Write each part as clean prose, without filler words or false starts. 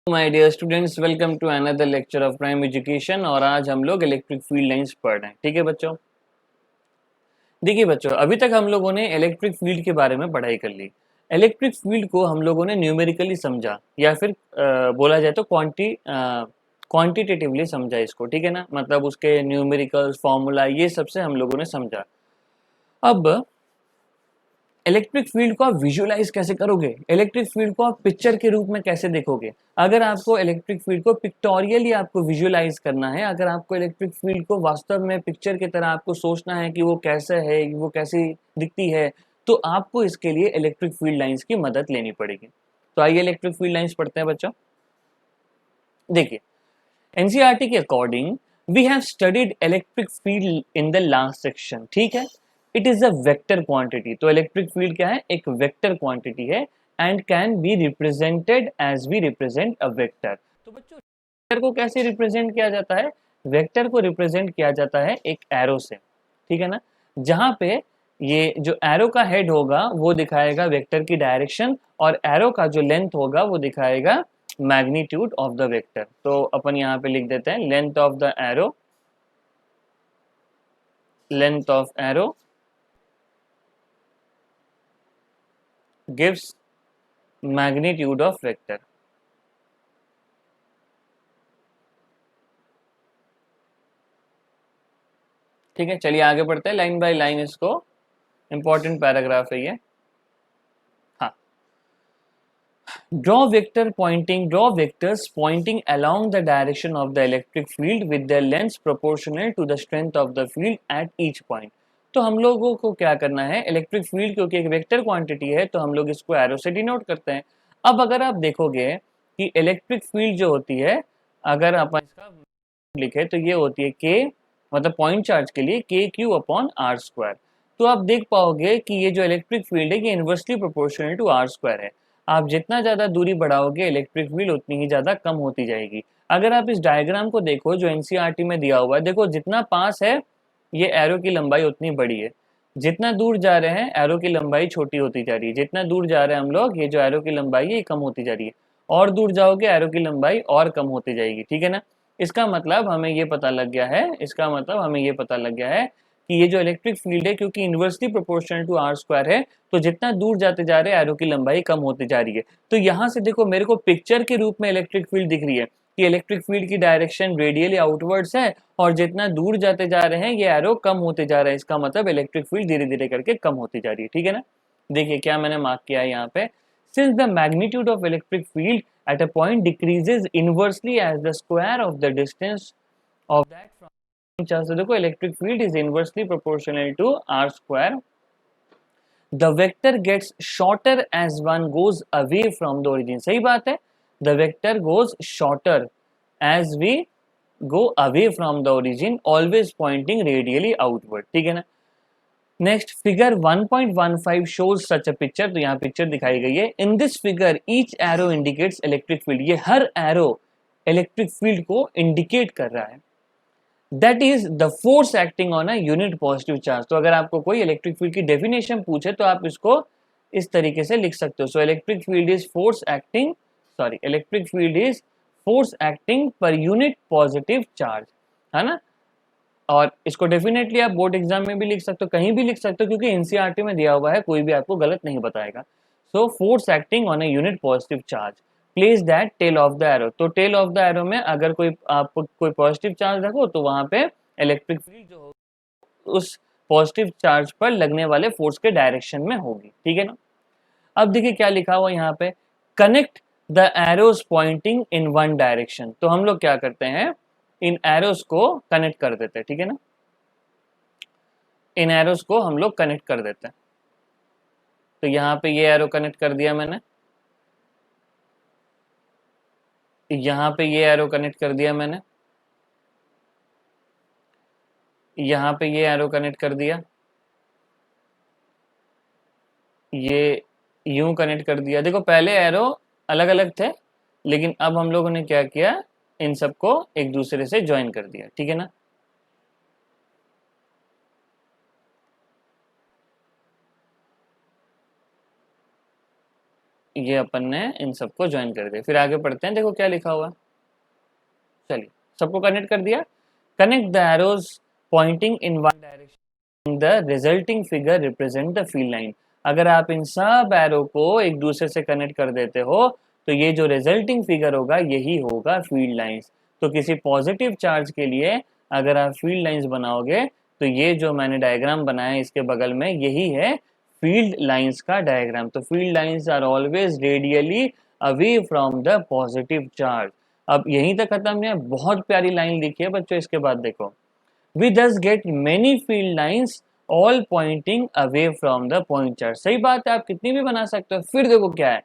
My dear students, welcome to another lecture of Prime Education. और आज हम लोग इलेक्ट्रिक फील्ड लाइंस पढ़ रहे हैं। ठीक है बच्चों, देखिए बच्चों, अभी तक हम लोगों ने इलेक्ट्रिक फील्ड के बारे में पढ़ाई कर ली। इलेक्ट्रिक फील्ड को हम लोगों ने न्यूमेरिकली समझा या फिर बोला जाए तो क्वांटिटेटिवली समझा इसको। ठीक है ना, मतलब उसके न्यूमेरिकल्स फॉर्मूला ये सबसे हम लोगों ने समझा। अब इलेक्ट्रिक फील्ड को आप विजुअलाइज कैसे करोगे, इलेक्ट्रिक फील्ड को आप पिक्चर के रूप में कैसे देखोगे। अगर आपको इलेक्ट्रिक फील्ड को पिक्टोरियली आपको विजुअलाइज करना है, अगर आपको इलेक्ट्रिक फील्ड को वास्तव में पिक्चर की तरह आपको सोचना है कि वो कैसा है, वो कैसी दिखती है, तो आपको इसके लिए इलेक्ट्रिक फील्ड लाइंस की मदद लेनी पड़ेगी। तो आइए इलेक्ट्रिक फील्ड लाइंस पढ़ते हैं बच्चों। देखिए, एनसीईआरटी के according we have studied electric field in the last section. ठीक है, it is a vector quantity. तो इलेक्ट्रिक फील्ड क्या है, एक वेक्टर क्वांटिटी है and can be represented as we represent a vector. तो बच्चों, वेक्टर को कैसे रिप्रेजेंट किया जाता है, वेक्टर को रिप्रेजेंट किया जाता है एक एरो से। ठीक है ना, जहां पे ये जो एरो का हेड होगा वो दिखाएगा वेक्टर की डायरेक्शन, और एरो का जो लेंथ होगा वो दिखाएगा मैग्नीट्यूड ऑफ द वेक्टर। तो अपन यहाँ पे लिख देते हैं length of the arrow, length of arrow gives magnitude of vector. ठीक है, चलिए आगे बढ़ते हैं लाइन बाय लाइन, इसको इंपॉर्टेंट पैराग्राफ है ये। हाँ, draw vectors pointing along the direction of the electric field with their lengths proportional to the strength of the field at each point। तो हम लोगों को क्या करना है, इलेक्ट्रिक फील्ड क्योंकि एक वेक्टर क्वांटिटी है तो हम लोग इसको एरो से डिनोट करते हैं। अब अगर आप देखोगे कि इलेक्ट्रिक फील्ड जो होती है, अगर अपन इसका लिखे तो ये होती है के, मतलब पॉइंट चार्ज के लिए के क्यू अपॉन आर स्क्वायर। तो आप देख पाओगे कि ये जो इलेक्ट्रिक फील्ड है ये inversely proportional to r square है। आप जितना ज़्यादा दूरी बढ़ाओगे इलेक्ट्रिक फील्ड उतनी ही ज़्यादा कम होती जाएगी। अगर आप इस डायग्राम को देखो जो एनसीईआरटी में दिया हुआ है, देखो जितना पास है ये एरो की लंबाई उतनी बड़ी है, जितना दूर जा रहे हैं एरो की लंबाई छोटी होती जा रही है, जितना दूर जा रहे हैं हम लोग ये जो एरो की लंबाई है ये कम होती जा रही है, और दूर जाओगे एरो की लंबाई और कम होती जाएगी। ठीक है ना, इसका मतलब हमें ये पता लग गया है, इसका मतलब हमें ये पता लग गया है कि ये जो इलेक्ट्रिक फील्ड है क्योंकि inversely proportional to r square है, तो जितना दूर जाते जा रहे हैं एरो की लंबाई कम होती जा रही है। तो यहाँ से देखो मेरे को पिक्चर के रूप में इलेक्ट्रिक फील्ड दिख रही है कि इलेक्ट्रिक फील्ड की डायरेक्शन रेडियली आउटवर्ड्स है, और जितना दूर जाते जा रहे हैं ये एरो कम होते जा रहा है। इसका मतलब इलेक्ट्रिक फील्ड धीरे धीरे करके कम होती जा रही है। ठीक है ना, देखिए क्या मैंने मार्क किया है यहाँ पे, since the magnitude of electric field at a point decreases inversely as the square of the distance of that from charge। तो देखो electric field is inversely proportional to r square, the vector gets shorter as one goes away from the origin. सही बात है, the vector goes shorter as we go away from the origin, always pointing radially outward. ठीक है ना, next figure 1.15 shows such a picture. तो यहाँ picture दिखाई गई है। In this figure each arrow indicates electric field, ये हर एरो इलेक्ट्रिक फील्ड को इंडिकेट कर रहा है। That is the force acting on a unit positive charge. तो अगर आपको कोई इलेक्ट्रिक फील्ड की डेफिनेशन पूछे तो आप इसको इस तरीके से लिख सकते हो। So electric field is force acting, sorry electric field is force acting per unit positive charge, है ना। और इसको डेफिनेटली आप बोर्ड एग्जाम में भी लिख सकते हो, कहीं भी लिख सकते हो, क्योंकि एनसीईआरटी में दिया हुआ है, कोई भी आपको गलत नहीं बताएगा। So force acting on a unit positive charge place that tail of the arrow. तो टेल ऑफ द एरो में अगर कोई आप कोई पॉजिटिव चार्ज रखो तो वहां पे इलेक्ट्रिक फील्ड जो होगी उस पॉजिटिव चार्ज पर लगने वाले फोर्स के डायरेक्शन में होगी। ठीक है ना, अब देखिए क्या लिखा हुआ यहाँ पे, connect the arrows pointing in one direction. तो हम लोग क्या करते हैं, इन एरोज को कनेक्ट कर देते हैं। ठीक है ना, इन एरोज को हम लोग कनेक्ट कर देते हैं। तो यहाँ पे ये एरो कनेक्ट कर दिया मैंने, यहाँ पे ये एरो कनेक्ट कर दिया मैंने, यहाँ पे ये एरो कनेक्ट कर दिया, ये यूं कनेक्ट कर दिया। देखो पहले एरो अलग अलग थे, लेकिन अब हम लोगों ने क्या किया, इन सबको एक दूसरे से ज्वाइन कर दिया। ठीक है ना, ये अपन ने इन सबको ज्वाइन कर दिया। फिर आगे पढ़ते हैं, देखो क्या लिखा हुआ है। चलिए, सबको कनेक्ट कर दिया। Connect the arrows pointing in one direction, the resulting figure represent the field line. अगर आप इन सब एरो को एक दूसरे से कनेक्ट कर देते हो तो ये जो रिजल्टिंग फिगर होगा यही होगा फील्ड लाइंस। तो किसी पॉजिटिव चार्ज के लिए अगर आप फील्ड लाइंस बनाओगे तो ये जो मैंने डायग्राम बनाया है इसके बगल में यही है फील्ड लाइंस का डायग्राम। तो field lines are always radially away from the positive charge. अब यहीं तक खत्म नहीं है, बहुत प्यारी लाइन लिखी है बच्चों, इसके बाद देखो। We thus get many field lines all pointing away from the point charge। सही बात है, आप कितनी भी बना सकते हो। फिर देखो क्या है,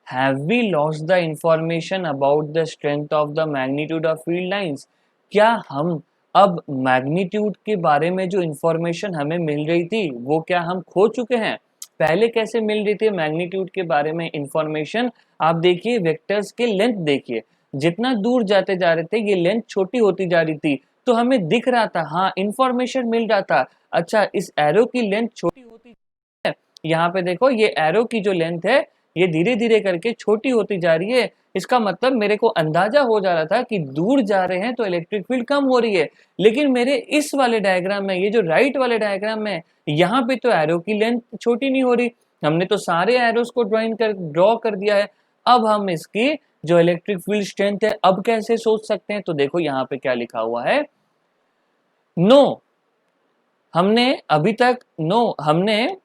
Have we lost the information about the strength of the magnitude of field lines? क्या हम अब मैग्नीट्यूड के बारे में जो इंफॉर्मेशन हमें मिल रही थी वो क्या हम खो चुके हैं? पहले कैसे मिल रही थी मैग्नीट्यूड के बारे में इंफॉर्मेशन? आप देखिए वेक्टर्स के लेंथ देखिए, जितना दूर जाते जा रहे थे ये लेंथ छोटी होती जा रही थी, तो हमें दिख रहा था, हाँ इंफॉर्मेशन मिल रहा था। अच्छा, इस एरो की लेंथ छोटी होती है, यहाँ पे देखो ये एरो की जो लेंथ है ये धीरे धीरे करके छोटी होती जा रही है। इसका मतलब मेरे को अंदाजा हो जा रहा था कि दूर जा रहे हैं तो इलेक्ट्रिक फील्ड कम हो रही है। लेकिन मेरे इस वाले डायग्राम में, ये जो राइट वाले डायग्राम में, यहाँ पे तो एरो की लेंथ छोटी नहीं हो रही। हमने तो सारे एरोस को ड्रॉ कर दिया है। अब हम इसकी जो इलेक्ट्रिक फील्ड स्ट्रेंथ है अब कैसे सोच सकते हैं? तो देखो यहाँ पे क्या लिखा हुआ है। नो, हमने अभी तक हमने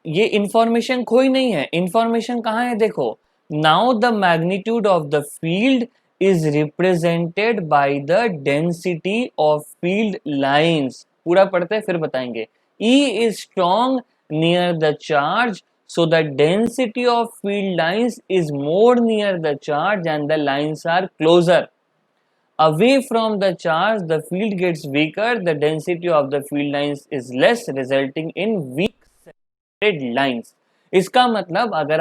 ये इंफॉर्मेशन खोई नहीं है। इंफॉर्मेशन कहाँ है? देखो, now the magnitude of the field is represented by the density of field lines. पूरा पढ़ते हैं फिर बताएंगे। E is strong near the charge, so the density of field lines is more near the charge and the lines are closer. Away from the charge, the field gets weaker, the density of the field lines is less, resulting in weak separated lines. इसका मतलब अगर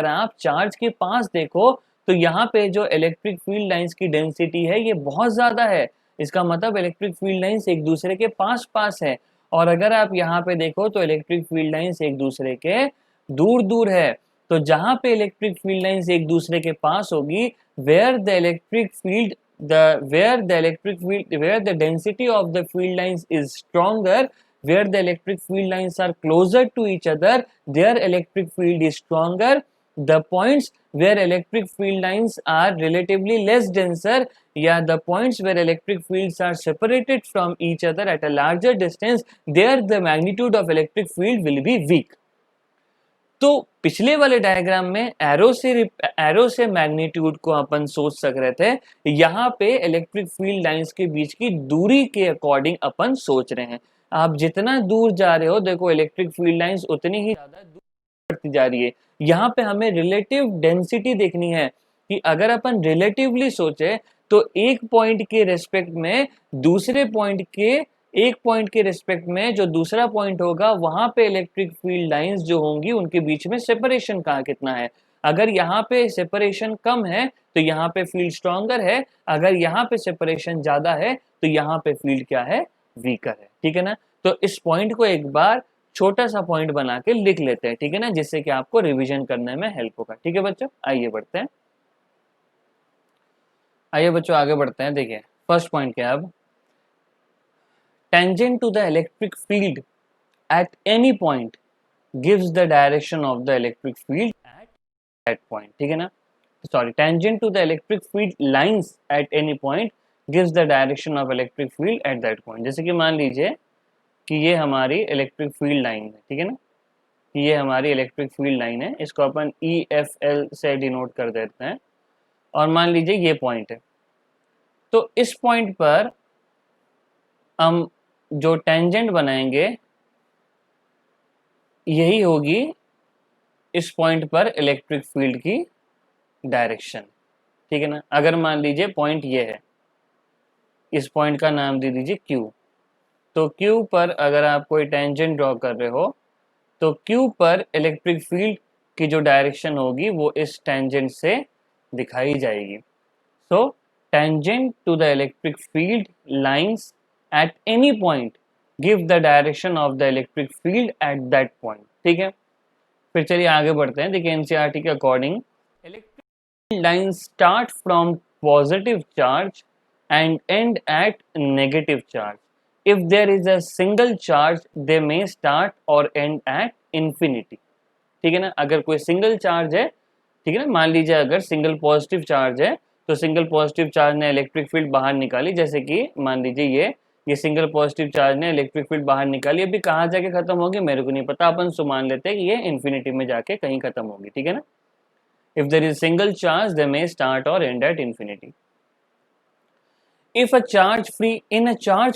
आप charge के पास देखो तो यहाँ पे जो इलेक्ट्रिक फील्ड लाइंस की डेंसिटी है ये बहुत ज्यादा है। इसका मतलब इलेक्ट्रिक फील्ड लाइंस एक दूसरे के पास पास है। और अगर आप यहाँ पे देखो तो इलेक्ट्रिक फील्ड लाइंस एक दूसरे के दूर दूर है। तो जहां पे इलेक्ट्रिक फील्ड लाइंस एक दूसरे के पास होगी, where the electric field where the density of the field lines is stronger, where the electric field lines are closer to each other, their electric field is stronger. The points where electric field lines are relatively less denser, the points where electric fields are separated from each other at a larger distance, there the magnitude of electric field will be weak. तो पिछले वाले diagram में arrow से magnitude को अपन सोच सक रहे थे, यहाँ पे इलेक्ट्रिक फील्ड लाइंस के बीच की दूरी के अकॉर्डिंग अपन सोच रहे हैं। आप जितना दूर जा रहे हो देखो इलेक्ट्रिक फील्ड लाइंस उतनी ही ज्यादा दूर बढ़ती जा रही है। यहाँ पे हमें रिलेटिव डेंसिटी देखनी है कि अगर अपन रिलेटिवली सोचे तो एक पॉइंट के रेस्पेक्ट में दूसरे पॉइंट के एक पॉइंट के रेस्पेक्ट में जो दूसरा पॉइंट होगा वहां पे इलेक्ट्रिक फील्ड लाइंस जो होंगी उनके बीच में सेपरेशन कहाँ कितना है। अगर यहाँ पे सेपरेशन कम है तो यहाँ पे फील्ड स्ट्रॉन्गर है, अगर यहाँ पे सेपरेशन ज्यादा है तो यहाँ पे फील्ड क्या है? वीकर है। ठीक है ना? तो इस पॉइंट को एक बार छोटा सा पॉइंट बना के लिख लेते हैं, ठीक है ना, जिससे कि आपको रिविजन करने में हेल्प होगा। ठीक है बच्चों, आइए बढ़ते हैं। आइए बच्चों आगे बढ़ते हैं। देखिए फर्स्ट पॉइंट क्या है अब। Tangent to the electric field at any point gives the direction of the electric field at that point. ठीक है ना? Sorry, tangent to the electric field lines at any point gives the direction of electric field at that point. जैसे कि मान लीजिए कि ये हमारी इलेक्ट्रिक फील्ड लाइन है, ठीक है ना, कि ये हमारी इलेक्ट्रिक फील्ड लाइन है, इसको अपन EFL से डिनोट कर देते हैं। और मान लीजिए ये पॉइंट है, तो इस पॉइंट पर हम जो टेंजेंट बनाएंगे यही होगी इस पॉइंट पर इलेक्ट्रिक फील्ड की डायरेक्शन। ठीक है ना? अगर मान लीजिए पॉइंट ये है, इस पॉइंट का नाम दे दीजिए Q, तो Q पर अगर आप कोई टेंजेंट ड्रॉ कर रहे हो तो Q पर इलेक्ट्रिक फील्ड की जो डायरेक्शन होगी वो इस टेंजेंट से दिखाई जाएगी। सो tangent to the electric field lines at any point give the direction of the electric field at that point. ठीक है? फिर चलिए आगे बढ़ते हैं। देखिए एनसीईआरटी के according electric line start from positive charge and end at negative charge. If there is a single charge they may start और एंड एट इंफिनिटी। ठीक है ना, अगर कोई सिंगल चार्ज है, ठीक है ना, मान लीजिए अगर सिंगल पॉजिटिव चार्ज है तो सिंगल पॉजिटिव चार्ज ने इलेक्ट्रिक फील्ड बाहर निकाली, जैसे कि मान लीजिए ये सिंगल पॉजिटिव चार्ज ने इलेक्ट्रिक फील्ड बाहर निकाली। अभी कहाँ जाके खत्म होगी मेरे को नहीं पता, अपन सो मान लेते हैं कि ये इन्फिनिटी में जाके कहीं खत्म होगी। ठीक है ना, if there is single charge they may start और end at infinity. If a charge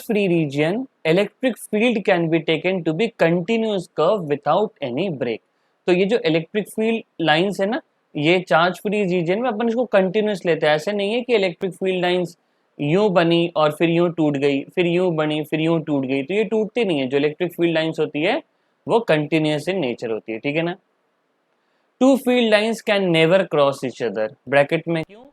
free region, electric field can be taken to be continuous curve without any break। तो ये जो इलेक्ट्रिक फील्ड लाइंस है ना, ये charge free reason में अपन इसको continuous लेते हैं। ऐसे नहीं है कि इलेक्ट्रिक फील्ड लाइंस यूं बनी और फिर यूं टूट गई, फिर यूं बनी फिर यूं टूट गई, तो ये टूटती नहीं है। जो इलेक्ट्रिक फील्ड लाइंस होती है वो कंटिन्यूस इन नेचर होती है। ठीक है ना, two field lines can never cross each other, bracket में क्यों?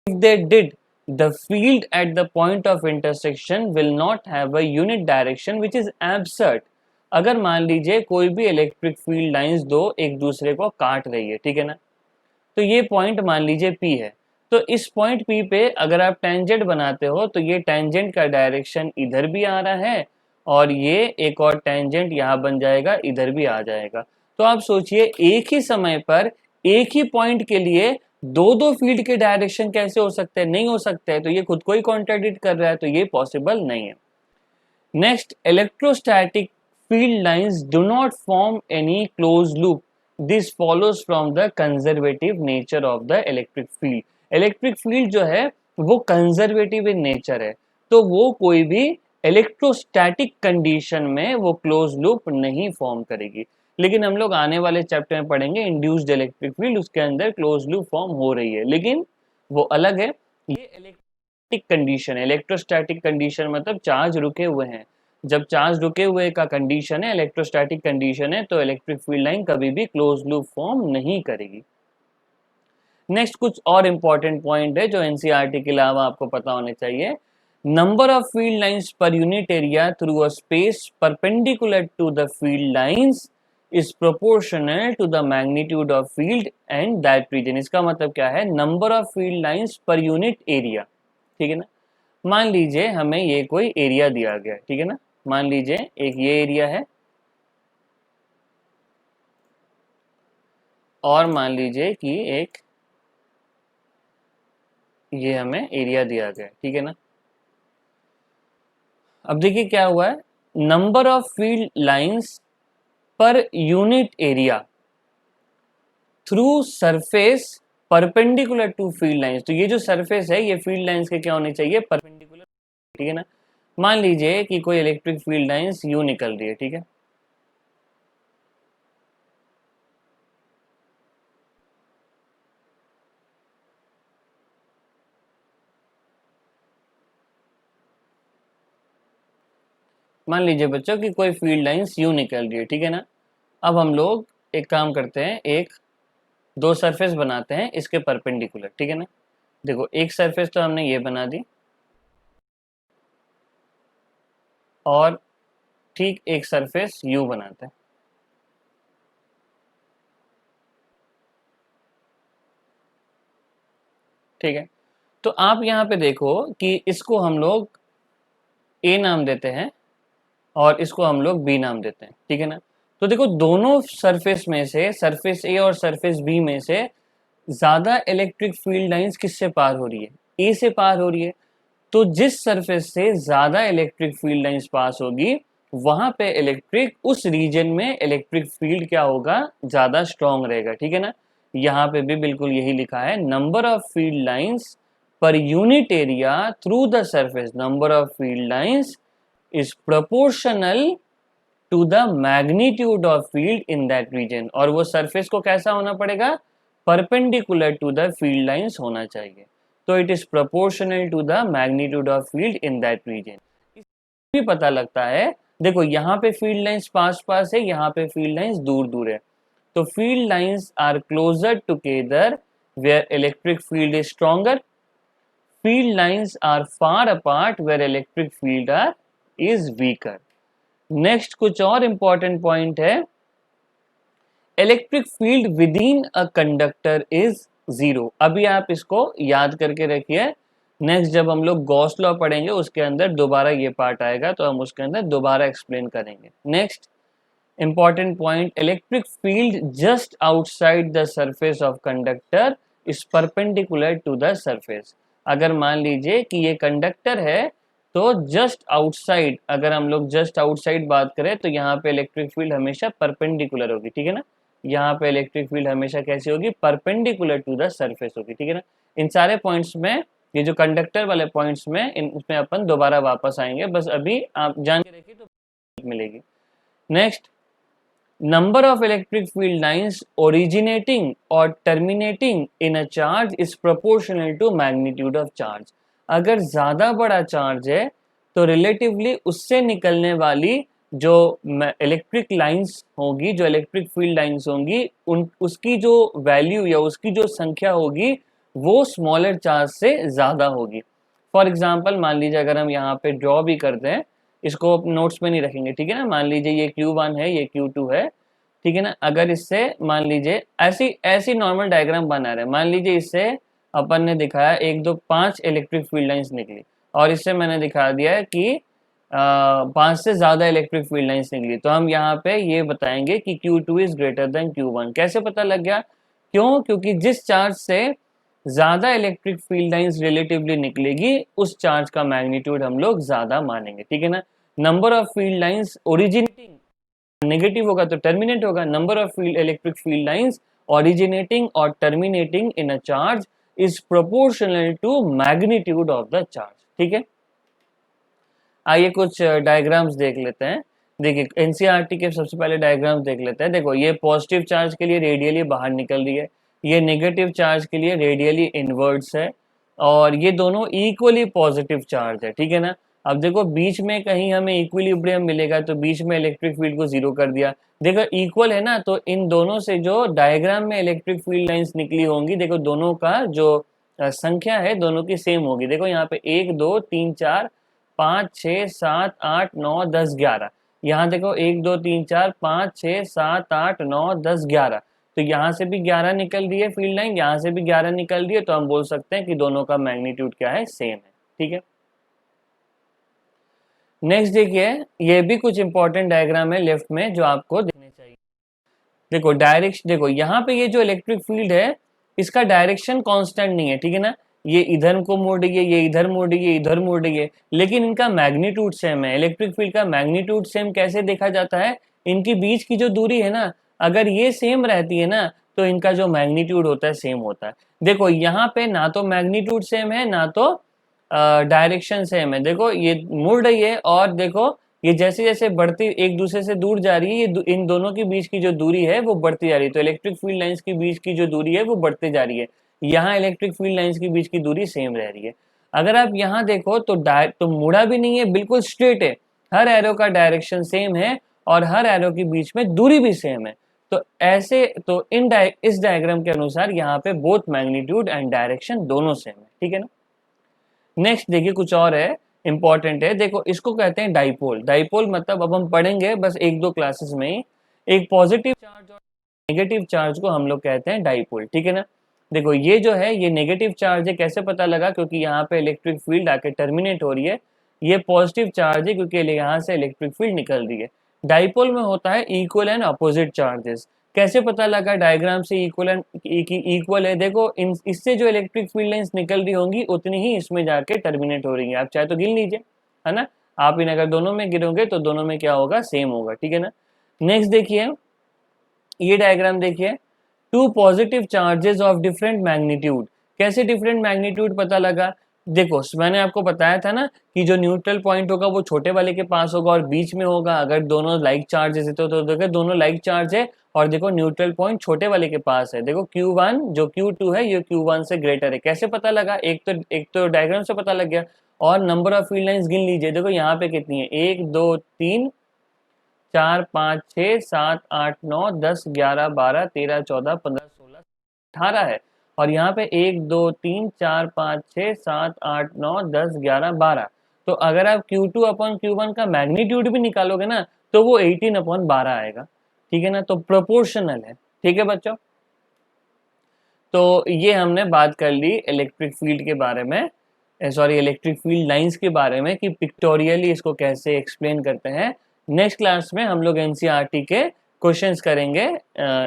If they did, the field at the point of intersection will not have a unit direction which is absurd। अगर मान लीजिए कोई भी इलेक्ट्रिक फील्ड लाइंस दो एक दूसरे को काट रही है, ठीक है ना, तो ये पॉइंट मान लीजिए P है, तो इस पॉइंट P पे अगर आप टेंजेंट बनाते हो तो ये टेंजेंट का डायरेक्शन इधर भी आ रहा है और ये एक और टेंजेंट यहाँ बन जाएगा, इधर भी आ जाएगा। तो आप सोचिए एक ही समय पर एक ही पॉइंट के लिए दो दो फील्ड के डायरेक्शन कैसे हो सकते हैं? नहीं हो सकते हैं। तो ये खुद को ही कॉन्ट्राडिक्ट कर रहा है, तो ये पॉसिबल नहीं है। Next, electrostatic field lines do not form any close loop. This follows from the conservative nature of the electric field. Electric field जो है वो कंजर्वेटिव इन नेचर है, तो वो कोई भी इलेक्ट्रोस्टैटिक कंडीशन में वो क्लोज लूप नहीं फॉर्म करेगी। लेकिन हम लोग आने वाले चैप्टर में पढ़ेंगे इंड्यूस्ड इलेक्ट्रिक फील्ड, उसके अंदर क्लोज लूप फॉर्म हो रही है, लेकिन वो अलग है। ये इलेक्ट्रिक कंडीशन है। इलेक्ट्रोस्टैटिक कंडीशन मतलब चार्ज रुके हुए हैं। जब चार्ज रुके हुए का कंडीशन है, इलेक्ट्रोस्टैटिक कंडीशन है, तो इलेक्ट्रिक फील्ड लाइन कभी भी क्लोज लूप फॉर्म नहीं करेगी। नेक्स्ट कुछ और इंपॉर्टेंट पॉइंट है जो एनसीईआरटी के अलावा आपको पता होने चाहिए। Number of field lines per unit area through a space perpendicular to the field lines is proportional to the magnitude of field and that region. इसका मतलब क्या है? Number of field lines per unit area, ठीक है ना। मान लीजिए हमें ये कोई एरिया दिया गया, ठीक है ना, मान लीजिए एक ये एरिया है और मान लीजिए कि एक ये हमें एरिया दिया गया, ठीक है ना। अब देखिए क्या हुआ है, number of field lines per unit area through surface perpendicular to field lines. तो ये जो सरफेस है ये फील्ड लाइंस के क्या होने चाहिए? परपेंडिकुलर, ठीक है ना। मान लीजिए कि कोई इलेक्ट्रिक फील्ड लाइंस यू निकल रही है, ठीक है, मान लीजिए बच्चों कि कोई फील्ड लाइंस यू निकल रही है, ठीक है ना। अब हम लोग एक काम करते हैं, एक दो सरफेस बनाते हैं इसके परपेंडिकुलर, ठीक है ना। देखो एक सरफेस तो हमने ये बना दी और ठीक एक सरफेस यू बनाते हैं, ठीक है। तो आप यहाँ पे देखो कि इसको हम लोग ए नाम देते हैं और इसको हम लोग बी नाम देते हैं, ठीक है ना। तो देखो दोनों सरफेस में से, सरफेस ए और सरफेस बी में से ज्यादा इलेक्ट्रिक फील्ड लाइंस किससे पार हो रही है? ए से पार हो रही है। तो जिस सरफेस से ज्यादा इलेक्ट्रिक फील्ड लाइंस पास होगी वहां पे इलेक्ट्रिक, उस रीजन में इलेक्ट्रिक फील्ड क्या होगा? ज्यादा स्ट्रॉन्ग रहेगा, ठीक है ना। यहाँ पे भी बिल्कुल यही लिखा है, number of field lines per unit area through the surface, number of field lines is proportional to the magnitude of field in that region. और वो सरफेस को कैसा होना पड़ेगा? Perpendicular to the field lines होना चाहिए। तो it is proportional to the magnitude of field in that region. भी पता लगता है, देखो यहाँ पे फील्ड लाइंस पास पास है, यहाँ पे फील्ड लाइंस दूर दूर है। तो field lines are closer together where electric field is stronger, field lines are far apart where electric field are is weaker. Next कुछ और इंपॉर्टेंट पॉइंट है, electric field within a conductor is 0। अभी आप इसको याद करके रखिए, next जब हम लोग गॉस लॉ पढ़ेंगे उसके अंदर दोबारा ये पार्ट आएगा तो हम उसके अंदर दोबारा एक्सप्लेन करेंगे। Next important point, electric field just outside the surface of conductor is perpendicular to the surface। अगर मान लीजिए कि ये कंडक्टर है तो जस्ट आउटसाइड, अगर हम लोग जस्ट आउटसाइड बात करें तो यहाँ पे इलेक्ट्रिक फील्ड हमेशा परपेंडिकुलर होगी, ठीक है ना। यहाँ पे इलेक्ट्रिक फील्ड हमेशा कैसी होगी, परपेंडिकुलर टू द सरफेस होगी, ठीक है ना। इन सारे पॉइंट्स में, ये जो कंडक्टर वाले पॉइंट्स में, इसमें अपन दोबारा वापस आएंगे, बस अभी आप जान के रखिए तो मिलेगी। Next, number of electric field lines originating or terminating in a charge is proportional to magnitude of charge। अगर ज़्यादा बड़ा चार्ज है तो रिलेटिवली उससे निकलने वाली जो इलेक्ट्रिक लाइंस होगी, जो इलेक्ट्रिक फील्ड लाइंस होंगी, उसकी जो वैल्यू या उसकी जो संख्या होगी वो स्मॉलर चार्ज से ज़्यादा होगी। फॉर एग्जाम्पल मान लीजिए अगर हम यहाँ पे ड्रॉ भी करते हैं, इसको नोट्स में नहीं रखेंगे, ठीक है ना। मान लीजिए ये Q1 है, ये Q2 है, ठीक है ना। अगर इससे मान लीजिए ऐसी नॉर्मल डायग्राम बना रहे हैं, मान लीजिए इससे अपन ने दिखाया 1 2 5 इलेक्ट्रिक फील्ड लाइंस निकली, और इससे मैंने दिखा दिया है कि 5 से ज़्यादा इलेक्ट्रिक फील्ड लाइंस निकली, तो हम यहाँ पे ये बताएंगे कि Q2 is greater than Q1। कैसे पता लग गया? क्यों? क्योंकि जिस चार्ज से ज़्यादा इलेक्ट्रिक फील्ड लाइंस रिलेटिवली निकलेगी उस चार्ज का मैग्नीट्यूड हम लोग ज़्यादा मानेंगे, ठीक है ना। Number of field lines originating, negative होगा तो टर्मिनेट होगा। Number of field electric field lines originating और terminating in a charge is proportional to magnitude of the charge, ठीक है। आइए कुछ डायग्राम्स देख लेते हैं। देखिए एनसीईआरटी के सबसे पहले डायग्राम्स देख लेते हैं। देखो ये पॉजिटिव चार्ज के लिए रेडियली बाहर निकल रही है, ये नेगेटिव चार्ज के लिए रेडियली इनवर्ड्स है, और ये दोनों इक्वली पॉजिटिव चार्ज है, ठीक है ना। अब देखो बीच में कहीं हमें इक्विलिब्रियम मिलेगा तो बीच में इलेक्ट्रिक फील्ड को जीरो कर दिया। देखो इक्वल है ना, तो इन दोनों से जो डायग्राम में इलेक्ट्रिक फील्ड लाइंस निकली होंगी, देखो दोनों का जो संख्या है दोनों की सेम होगी। देखो यहाँ पे 1 2 3 4 5 6 7 8 9 10 11, यहाँ देखो 1 2 3 4 5 6 7 8 9 10 11, तो यहाँ से भी 11 निकल रही है फील्ड लाइन, यहाँ से भी 11 निकल रही है, तो हम बोल सकते हैं कि दोनों का मैग्नीट्यूड क्या है, सेम है, ठीक है। नेक्स्ट देखिए, ये भी कुछ इंपॉर्टेंट डायग्राम है लेफ्ट में जो आपको देखने चाहिए। देखो डायरेक्शन, देखो यहाँ पे ये जो इलेक्ट्रिक फील्ड है इसका डायरेक्शन कांस्टेंट नहीं है, ठीक है ना। ये इधर को मोड़ रही है, ये इधर मोड़ रही है, इधर मोड़ रही है, लेकिन इनका मैग्नीट्यूड सेम है। इलेक्ट्रिक फील्ड का मैग्नीट्यूड सेम कैसे देखा जाता है? इनकी बीच की जो दूरी है ना, अगर ये सेम रहती है ना तो इनका जो मैग्नीट्यूड होता है सेम होता है। देखो यहाँ पे ना तो मैग्नीट्यूड सेम है ना तो डायरेक्शन सेम है। देखो ये मुड़ रही है और देखो ये जैसे जैसे बढ़ती एक दूसरे से दूर जा रही है, ये इन दोनों के बीच की जो दूरी है वो बढ़ती जा रही है, तो इलेक्ट्रिक फील्ड लाइंस के बीच की जो दूरी है वो बढ़ती जा रही है। यहाँ इलेक्ट्रिक फील्ड लाइंस के बीच की दूरी सेम रह रही है। अगर आप यहाँ देखो तो मुड़ा भी नहीं है, बिल्कुल स्ट्रेट है, हर एरो का डायरेक्शन सेम है और हर एरो के बीच में दूरी भी सेम है। तो ऐसे तो इस डायग्राम के अनुसार यहाँ पे बोथ मैग्नीट्यूड एंड डायरेक्शन दोनों सेम है, ठीक है ना। नेक्स्ट देखिए कुछ और है, इंपॉर्टेंट है। देखो इसको कहते हैं डाइपोल। डाइपोल मतलब अब हम पढ़ेंगे बस 1 2 क्लासेस में ही। एक पॉजिटिव चार्ज और नेगेटिव चार्ज को हम लोग कहते हैं डाइपोल, ठीक है ना। देखो ये जो है ये नेगेटिव चार्ज है, कैसे पता लगा? क्योंकि यहाँ पे इलेक्ट्रिक फील्ड आके टर्मिनेट हो रही है। ये पॉजिटिव चार्ज है क्योंकि यहाँ से इलेक्ट्रिक फील्ड निकल रही है। डाइपोल में होता है इक्वल एंड अपोजिट चार्जेस। कैसे पता लगा डायग्राम से इक्वल है? देखो इससे जो इलेक्ट्रिक फील्ड लाइंस निकल रही होंगी उतनी ही इसमें जाके टर्मिनेट हो रही है। आप चाहे तो गिन लीजिए, है ना। आप इन अगर दोनों में गिरोगे तो दोनों में क्या होगा, सेम होगा, ठीक है ना। नेक्स्ट देखिए ये डायग्राम देखिए, two positive charges of different magnitude. कैसे डिफरेंट मैग्नीट्यूड पता लगा? देखो मैंने आपको बताया था ना कि जो न्यूट्रल पॉइंट होगा वो छोटे वाले के पास होगा और बीच में होगा। अगर दोनों लाइक चार्जेस है तो देखो दोनों लाइक चार्ज है और देखो न्यूट्रल पॉइंट छोटे वाले के पास है। देखो Q1 जो Q2 है ये Q1 से ग्रेटर है। कैसे पता लगा? एक तो डायग्राम से पता लग गया। और नंबर ऑफ फील्ड लाइंस गिन लीजिए। देखो यहाँ पे कितनी है, 1 2 3 4 5 6 7 8 9 10 11 12 13 14 15 16 18 है। और यहाँ पे 1 2 3 4 5 6 7 8 9 10 11 12। तो अगर आप Q2 अपॉन Q1 का मैग्नीट्यूड भी निकालोगे ना तो वो 18 अपॉन 12 आएगा, ठीक है ना। तो प्रोपोर्शनल है, ठीक है बच्चों, तो ये हमने बात कर ली इलेक्ट्रिक फील्ड के बारे में, सॉरी इलेक्ट्रिक फील्ड लाइंस के बारे में कि पिक्टोरियली इसको कैसे एक्सप्लेन करते हैं। नेक्स्ट क्लास में हम लोग एनसीईआरटी के क्वेश्चंस करेंगे,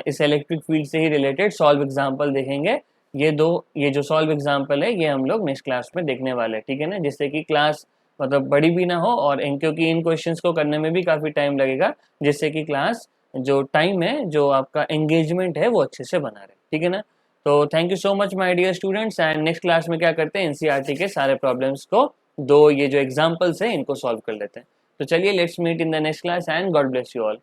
इस इलेक्ट्रिक फील्ड से ही रिलेटेड सॉल्व एग्जांपल देखेंगे। ये जो सॉल्व एग्जांपल है ये हम लोग नेक्स्ट क्लास में देखने वाले हैं, ठीक है ना, जिससे कि क्लास मतलब बड़ी भी ना हो और क्योंकि इन क्वेश्चंस को करने में भी काफ़ी टाइम लगेगा, जिससे कि क्लास जो टाइम है, जो आपका एंगेजमेंट है वो अच्छे से बना रहे, ठीक है ना। तो thank you so much my dear students, and next class में क्या करते हैं, एनसीईआरटी के सारे प्रॉब्लम्स को, दो ये जो एग्जांपल्स हैं इनको सॉल्व कर लेते हैं। तो चलिए, let's meet in the next class and God bless you all.